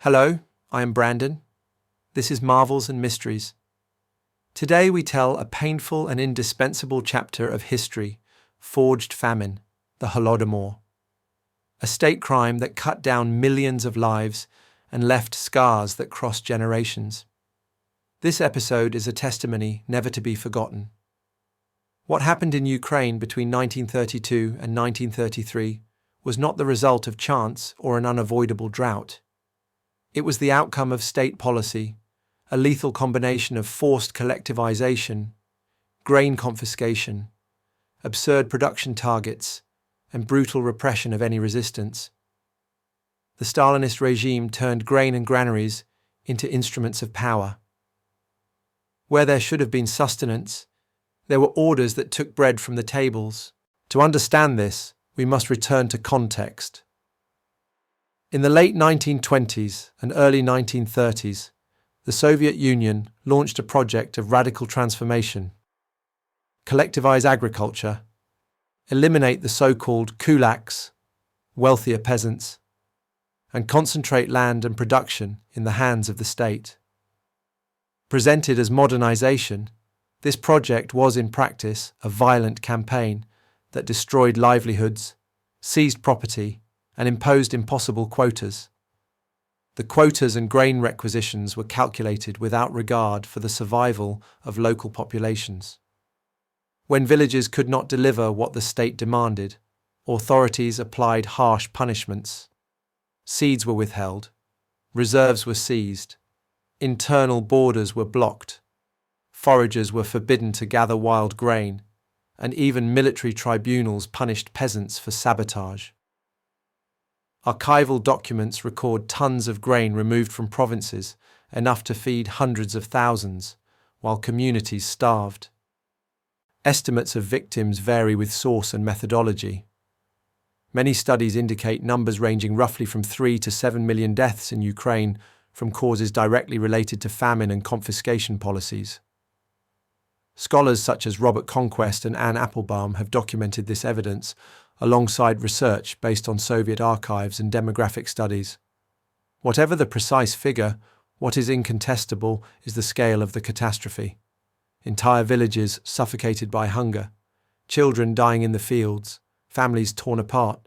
Hello, I am Brandon. This is Marvels and Mysteries. Today we tell a painful and indispensable chapter of history, forged famine, the Holodomor. A state crime that cut down millions of lives and left scars that cross generations. This episode is a testimony never to be forgotten. What happened in Ukraine between 1932 and 1933 was not the result of chance or an unavoidable drought. It was the outcome of state policy, a lethal combination of forced collectivization, grain confiscation, absurd production targets, and brutal repression of any resistance. The Stalinist regime turned grain and granaries into instruments of power. Where there should have been sustenance, there were orders that took bread from the tables. To understand this, we must return to context. In the late 1920s and early 1930s, the Soviet Union launched a project of radical transformation. Collectivize agriculture, eliminate the so-called kulaks, wealthier peasants, and concentrate land and production in the hands of the state. Presented as modernization, this project was in practice a violent campaign that destroyed livelihoods, seized property, and imposed impossible quotas. The quotas and grain requisitions were calculated without regard for the survival of local populations. When villages could not deliver what the state demanded, authorities applied harsh punishments. Seeds were withheld, reserves were seized, internal borders were blocked, foragers were forbidden to gather wild grain, and even military tribunals punished peasants for sabotage. Archival documents record tons of grain removed from provinces, enough to feed hundreds of thousands, while communities starved. Estimates of victims vary with source and methodology. Many studies indicate numbers ranging roughly from 3 to 7 million deaths in Ukraine from causes directly related to famine and confiscation policies. Scholars such as Robert Conquest and Anne Applebaum have documented this evidence, alongside research based on Soviet archives and demographic studies. Whatever the precise figure, what is incontestable is the scale of the catastrophe. Entire villages suffocated by hunger, children dying in the fields, families torn apart.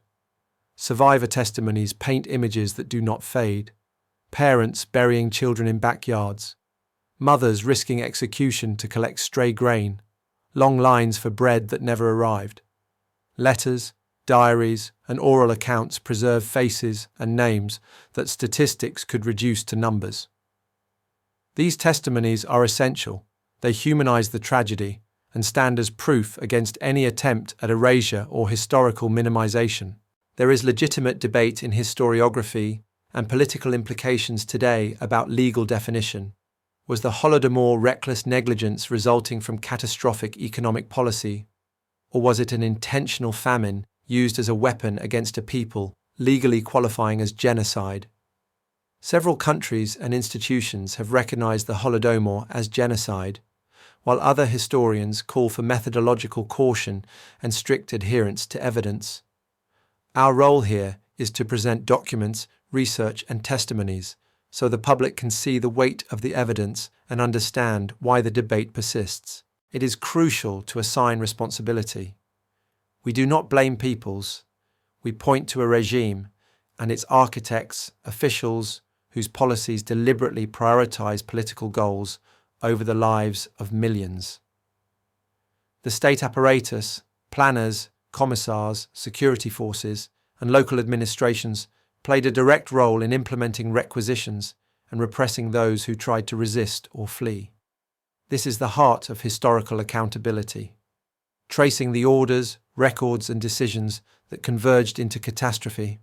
Survivor testimonies paint images that do not fade. Parents burying children in backyards. Mothers risking execution to collect stray grain. Long lines for bread that never arrived. Letters, diaries, and oral accounts preserve faces and names that statistics could reduce to numbers. These testimonies are essential. They humanize the tragedy and stand as proof against any attempt at erasure or historical minimization. There is legitimate debate in historiography and political implications today about legal definition. Was the Holodomor reckless negligence resulting from catastrophic economic policy, or was it an intentional famine used as a weapon against a people, legally qualifying as genocide? Several countries and institutions have recognized the Holodomor as genocide, while other historians call for methodological caution and strict adherence to evidence. Our role here is to present documents, research, and testimonies so the public can see the weight of the evidence and understand why the debate persists. It is crucial to assign responsibility. We do not blame peoples. We point to a regime and its architects, officials whose policies deliberately prioritize political goals over the lives of millions. The state apparatus, planners, commissars, security forces, and local administrations played a direct role in implementing requisitions and repressing those who tried to resist or flee. This is the heart of historical accountability, tracing the orders, records, and decisions that converged into catastrophe.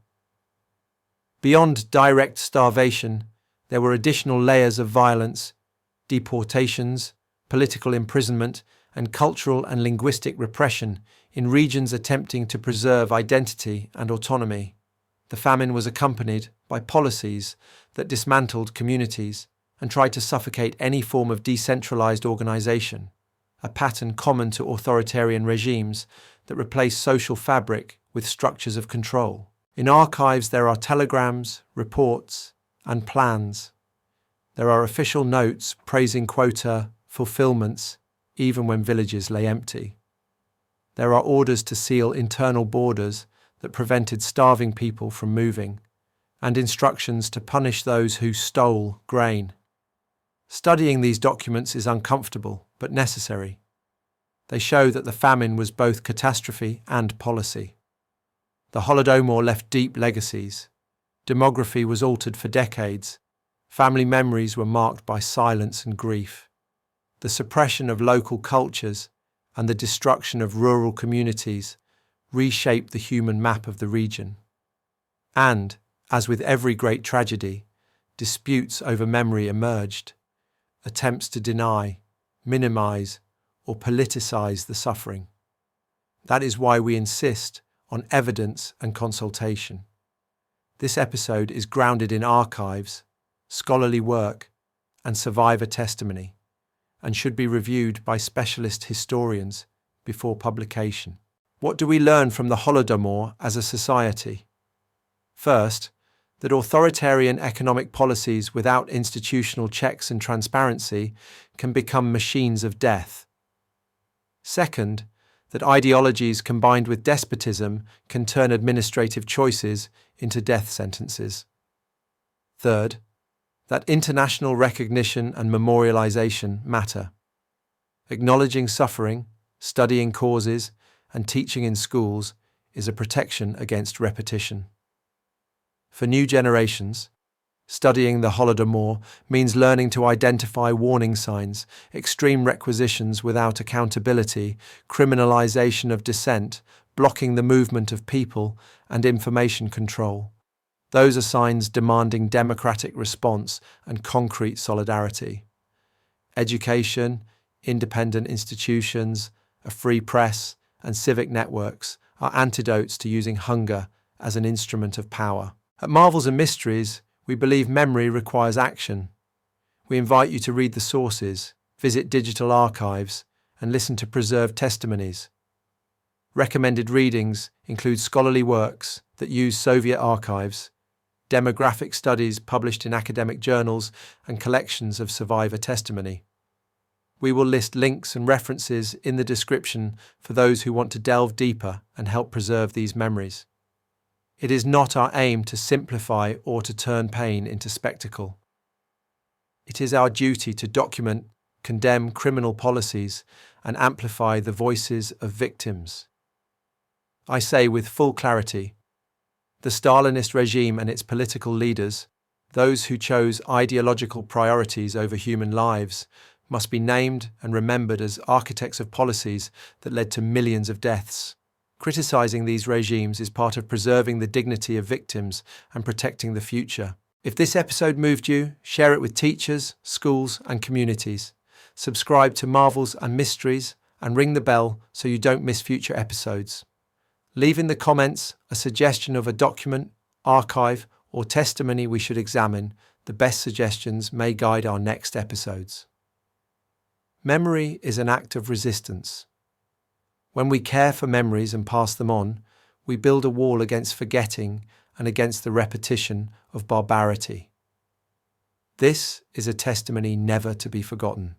Beyond direct starvation, there were additional layers of violence, deportations, political imprisonment, and cultural and linguistic repression in regions attempting to preserve identity and autonomy. The famine was accompanied by policies that dismantled communities and tried to suffocate any form of decentralized organization, a pattern common to authoritarian regimes that replace social fabric with structures of control. In archives there are telegrams, reports, and plans. There are official notes praising quota fulfillments even when villages lay empty. There are orders to seal internal borders that prevented starving people from moving, and instructions to punish those who stole grain. Studying these documents is uncomfortable but necessary. They show that the famine was both catastrophe and policy. The Holodomor left deep legacies. Demography was altered for decades. Family memories were marked by silence and grief. The suppression of local cultures and the destruction of rural communities reshaped the human map of the region. And, as with every great tragedy, disputes over memory emerged. Attempts to deny, minimize, or politicize the suffering. That is why we insist on evidence and consultation. This episode is grounded in archives, scholarly work, and survivor testimony, and should be reviewed by specialist historians before publication. What do we learn from the Holodomor as a society? First, that authoritarian economic policies without institutional checks and transparency can become machines of death. Second, that ideologies combined with despotism can turn administrative choices into death sentences. Third, that international recognition and memorialization matter. Acknowledging suffering, studying causes, and teaching in schools is a protection against repetition. For new generations, studying the Holodomor means learning to identify warning signs, extreme requisitions without accountability, criminalization of dissent, blocking the movement of people, and information control. Those are signs demanding democratic response and concrete solidarity. Education, independent institutions, a free press, and civic networks are antidotes to using hunger as an instrument of power. At Marvels and Mysteries, we believe memory requires action. We invite you to read the sources, visit digital archives, and listen to preserved testimonies. Recommended readings include scholarly works that use Soviet archives, demographic studies published in academic journals, and collections of survivor testimony. We will list links and references in the description for those who want to delve deeper and help preserve these memories. It is not our aim to simplify or to turn pain into spectacle. It is our duty to document, condemn criminal policies, and amplify the voices of victims. I say with full clarity, the Stalinist regime and its political leaders, those who chose ideological priorities over human lives, must be named and remembered as architects of policies that led to millions of deaths. Criticizing these regimes is part of preserving the dignity of victims and protecting the future. If this episode moved you, share it with teachers, schools, and communities. Subscribe to Marvels and Mysteries and ring the bell so you don't miss future episodes. Leave in the comments a suggestion of a document, archive, or testimony we should examine. The best suggestions may guide our next episodes. Memory is an act of resistance. When we care for memories and pass them on, we build a wall against forgetting and against the repetition of barbarity. This is a testimony never to be forgotten.